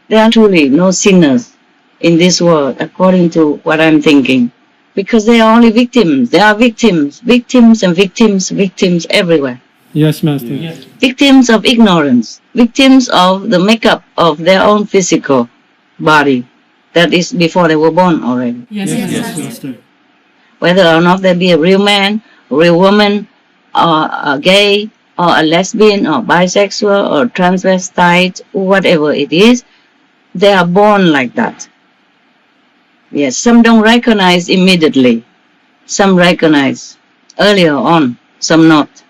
There are truly no sinners in this world, according to what I'm thinking, because they are only victims. They are victims, victims and victims, victims everywhere. Yes, Master. Yes. Victims of ignorance, victims of the makeup of their own physical body. That is before they were born already. Yes, yes, yes, Master. Whether or not they be a real man, a real woman, or a gay, or a lesbian, or bisexual, or transvestite, whatever it is, they are born like that. Yes, some don't recognize immediately. Some recognize earlier on, some not.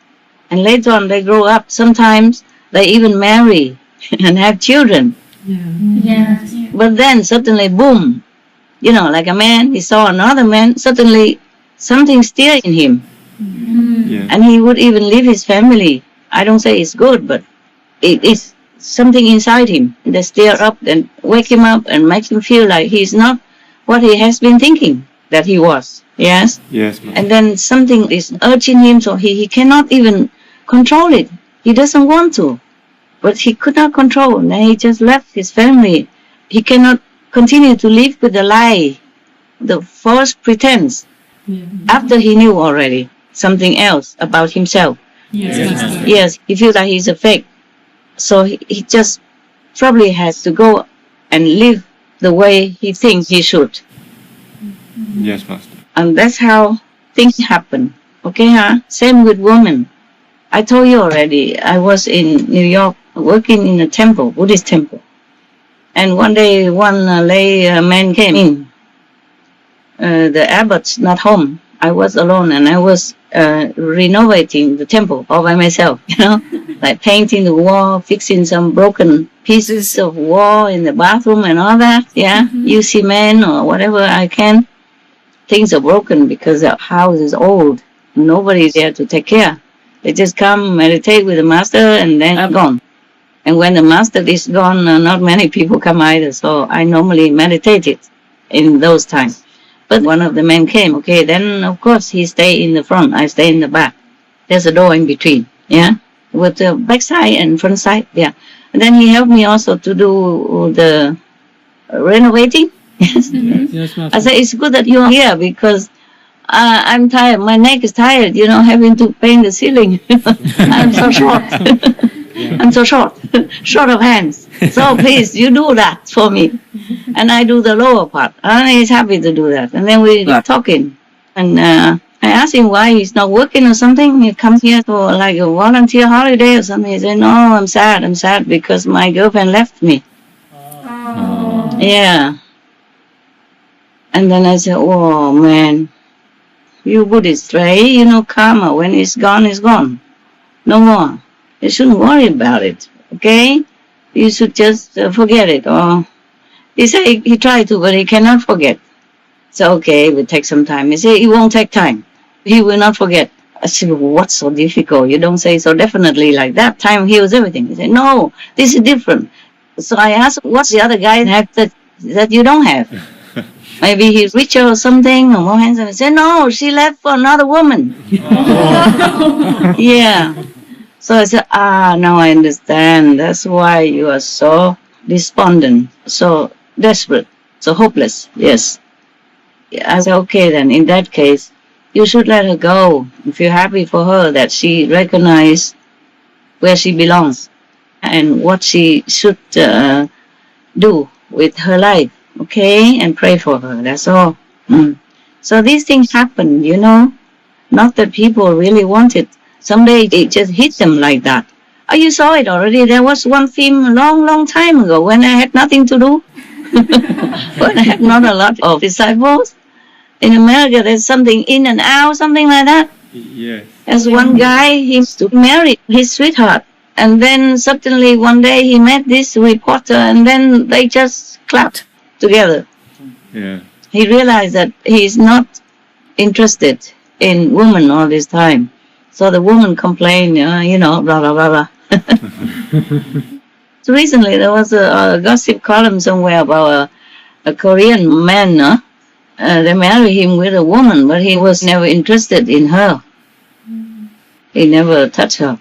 And later on they grow up. Sometimes they even marry and have children. Yeah. But then suddenly, boom, you know, like a man, he saw another man, suddenly something stirred in him. And he would even leave his family. I don't say it's good, but it is something inside him. They stir up and wake him up and make him feel like he's not what he has been thinking that he was. Yes? Yes, Master. And then something is urging him, so he cannot even control it. He doesn't want to. But he could not control. And he just left his family. He cannot continue to live with the lie, the false pretense, after he knew already something else about himself. Yes, he feels like he's a fake. So he just probably has to go and live the way he thinks he should. Yes, Master. And that's how things happen. Okay, huh? Same with women. I told you already, I was in New York working in a temple, Buddhist temple. And one day, one lay man came in. The abbot's not home. I was alone and I was renovating the temple all by myself, you know, like painting the wall, fixing some broken pieces of wall in the bathroom and all that, yeah, use cement or whatever I can. Things are broken because the house is old. Nobody's there to take care. They just come, meditate with the master, and then are gone. And when the master is gone, not many people come either, so I normally meditated in those times. But one of the men came, okay, then of course he stay in the front, I stay in the back. There's a door in between, yeah, with the back side and front side, yeah. And then he helped me also to do the renovating. Yes. Yes, Master. I said, it's good that you're here because I'm tired, my neck is tired, you know, having to paint the ceiling. I'm so short. I'm so short, short of hands. So please, you do that for me. And I do the lower part. And he's happy to do that. And then we got talking. And I asked him why he's not working or something. He comes here for like a volunteer holiday or something. He said, no, I'm sad because my girlfriend left me. Oh. Yeah. And then I said, oh man, you Buddhists, right? You know, karma, when it's gone. No more. You shouldn't worry about it, okay? You should just forget it. Or he said he tried to, but he cannot forget. So okay, it will take some time. He said it won't take time. He will not forget. I said, what's so difficult? You don't say so definitely like that. Time heals everything. He said, no, this is different. So I asked, what's the other guy have that you don't have? Maybe he's richer or something, or more handsome. He said, no, she left for another woman. Yeah. So I said, now I understand. That's why you are so despondent, so desperate, so hopeless. Yes. I said, okay then, in that case, you should let her go. If you're happy for her that she recognizes where she belongs and what she should do with her life, okay? And pray for her, that's all. So these things happen, you know, not that people really want it. Someday it just hit them like that. Oh, you saw it already. There was one film a long time ago when I had nothing to do. When I had not a lot of disciples. In America, there's something in and out, something like that. Yes. There's one guy, he used to marry his sweetheart. And then suddenly one day he met this reporter and then they just clapped together. Yeah. He realized that he's not interested in women all this time. So the woman complained, you know, blah, blah, blah, blah. So recently there was a gossip column somewhere about a Korean man, no? They married him with a woman, but he was never interested in her. He never touched her.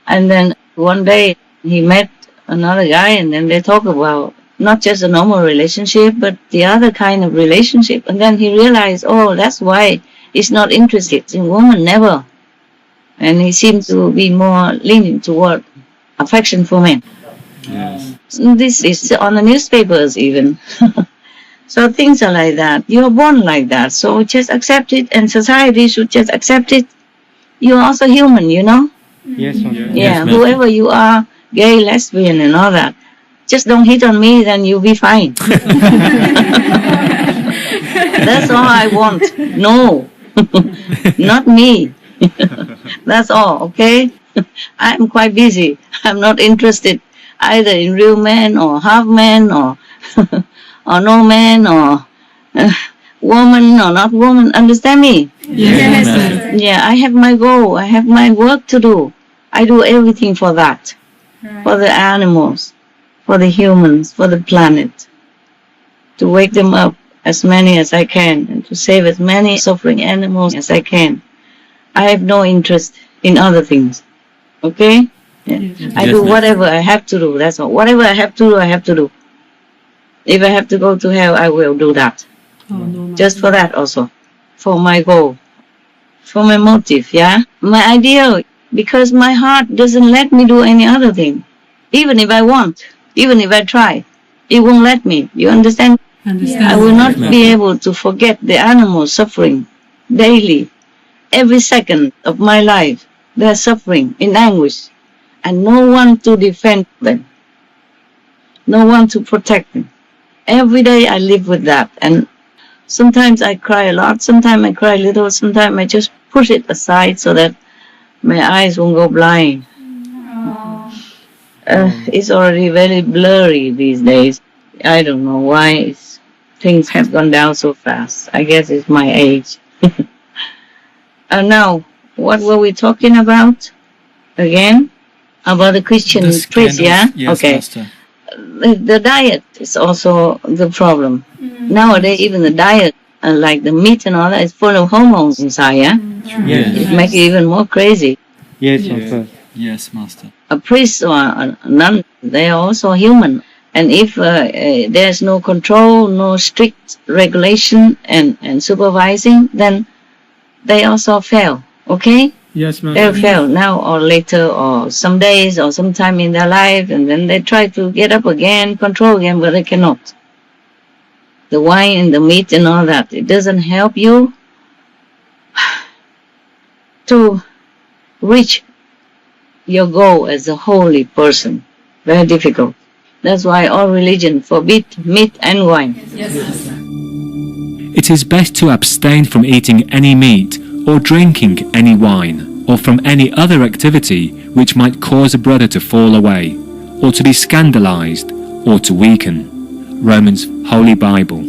And then one day he met another guy, and then they talk about not just a normal relationship, but the other kind of relationship. And then he realized, oh, that's why he's not interested in women, never. And he seems to be more leaning toward affection for men. Yes. This is on the newspapers even. So things are like that. You're born like that. So just accept it, and society should just accept it. You're also human, you know? Yes, Master. Yeah, whoever you are, gay, lesbian, and all that. Just don't hit on me, then you'll be fine. That's all I want. No, not me. That's all, okay? I'm quite busy. I'm not interested either in real men or half men or or no man or woman or not woman. Understand me? Yes. Yeah, I have my goal. I have my work to do. I do everything for that. For the animals, for the humans, for the planet. To wake them up, as many as I can, and to save as many suffering animals as I can. I have no interest in other things. Okay? Yeah. I do whatever I have to do. That's all. Whatever I have to do, I have to do. If I have to go to hell, I will do that. Just for that also. For my goal. For my motive, yeah? My ideal. Because my heart doesn't let me do any other thing. Even if I want. Even if I try. It won't let me. You understand? I will not be able to forget the animals suffering daily. Every second of my life, they're suffering in anguish. And no one to defend them. No one to protect them. Every day I live with that. And sometimes I cry a lot. Sometimes I cry a little. Sometimes I just push it aside so that my eyes won't go blind. It's already very blurry these days. I don't know why things have gone down so fast. I guess it's my age. Now, what were we talking about again? About the Christian priest, yeah? Yes, okay. Master. The diet is also the problem. Nowadays, even the diet, like the meat and all that, is full of hormones inside, yeah? Yes. It makes it even more crazy. Yes, Master. Yes, Master. A priest or a nun, they are also human. And if there's no control, no strict regulation and supervising, then they also fail, okay? Yes, Master. They'll fail now or later or some days or sometime in their life, and then they try to get up again, control again, but they cannot. The wine and the meat and all that, it doesn't help you to reach your goal as a holy person. Very difficult. That's why all religion forbid meat and wine. It is best to abstain from eating any meat or drinking any wine, or from any other activity which might cause a brother to fall away, or to be scandalized, or to weaken. Romans Holy Bible.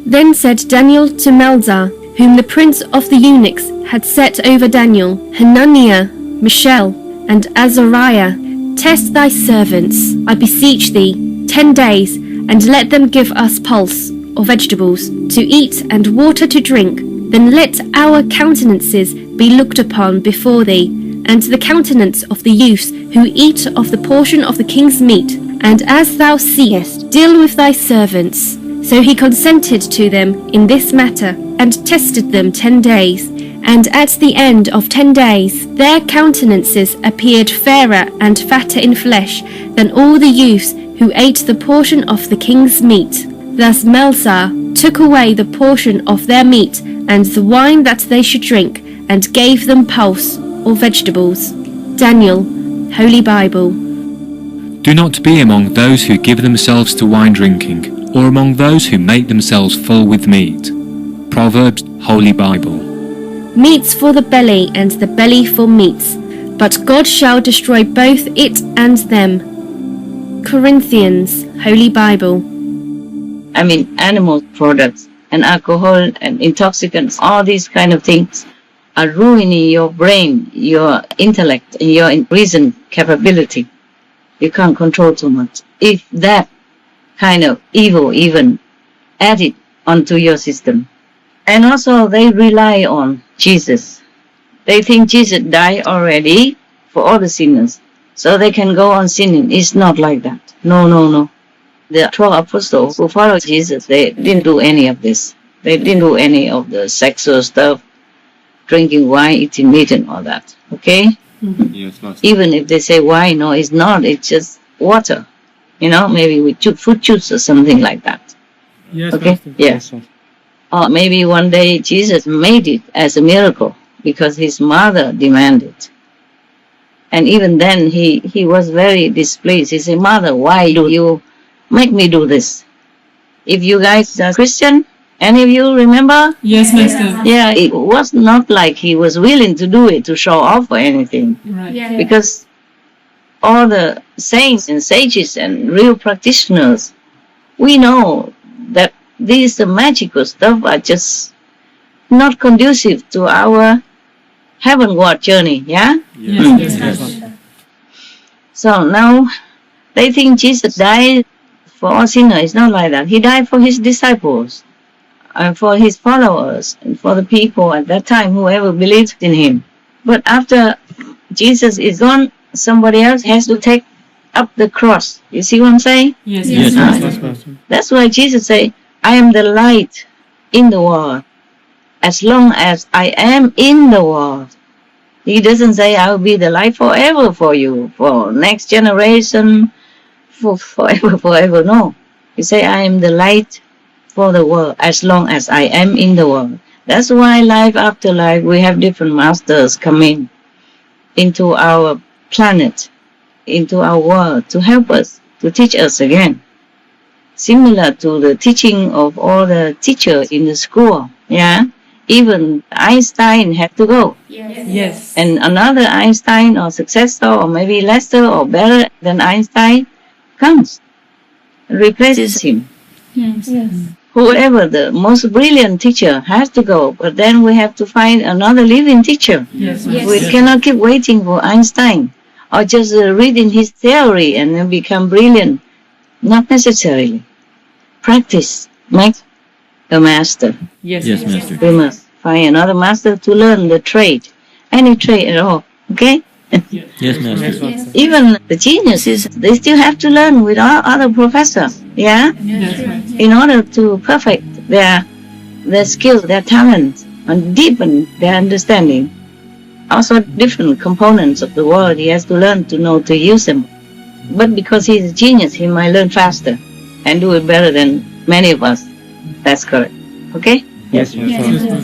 Then said Daniel to Melzar, whom the prince of the eunuchs had set over Daniel, Hananiah, Mishael, and Azariah, test thy servants, I beseech thee, 10 days, and let them give us pulse, or vegetables, to eat and water to drink. Then let our countenances be looked upon before thee, and the countenance of the youths who eat of the portion of the king's meat. And as thou seest, deal with thy servants. So he consented to them in this matter, and tested them 10 days. And at the end of 10 days, their countenances appeared fairer and fatter in flesh than all the youths who ate the portion of the king's meat. Thus Melzar took away the portion of their meat and the wine that they should drink, and gave them pulse, or vegetables. Daniel, Holy Bible. Do not be among those who give themselves to wine drinking, or among those who make themselves full with meat. Proverbs Holy Bible. Meats for the belly, and the belly for meats, but God shall destroy both it and them. Corinthians, Holy Bible. I mean, animal products and alcohol and intoxicants, all these kind of things are ruining your brain, your intellect, and your reason capability. You can't control too much. If that kind of evil even add it onto your system. And also they rely on Jesus. They think Jesus died already for all the sinners, so they can go on sinning. It's not like that. No, no, no. The 12 apostles who followed Jesus, they didn't do any of this. They didn't do any of the sexual stuff, drinking wine, eating meat and all that. Okay? Yes, Master. Even if they say wine, no, it's not. It's just water. You know, maybe with fruit juice or something like that. Yes, Okay? Master. Yes. Or maybe one day Jesus made it as a miracle because his mother demanded. And even then he was very displeased. He said, Mother, why do you make me do this? If you guys are Christian, any of you remember? Yes, Master. Yeah, it was not like he was willing to do it to show off or anything. Right. Yeah. Because all the saints and sages and real practitioners, we know that these magical stuff are just not conducive to our heavenward journey, yeah? Yes, Master. So now they think Jesus died for all sinners. It's not like that. He died for his disciples and for his followers and for the people at that time, whoever believed in him. But after Jesus is gone, somebody else has to take up the cross. You see what I'm saying? Yes, Yes, Master. Master. That's why Jesus said, I am the light in the world. As long as I am in the world. He doesn't say I will be the light forever for you, for next generation, for forever. No. He say I am the light for the world as long as I am in the world. That's why life after life we have different masters coming into our planet, into our world to help us, to teach us again. Similar to the teaching of all the teachers in the school. Yeah. Even Einstein had to go. Yes. And another Einstein or successor or maybe lesser or better than Einstein comes, replaces him. Yes. Whoever the most brilliant teacher has to go, but then we have to find another living teacher. Yes. We cannot keep waiting for Einstein or just reading his theory and then become brilliant. Not necessarily. Practice makes a master. Yes, Yes, Master. We must find another master to learn the trade, any trade at all. Okay? Yes, Master. Even the geniuses, they still have to learn with all other professors. Yeah? Yes. In order to perfect their skill, their talent, and deepen their understanding. Also, different components of the world, he has to learn to know to use them. But because he's a genius, he might learn faster and do it better than many of us. That's correct. Okay? Yes, Yes, Master.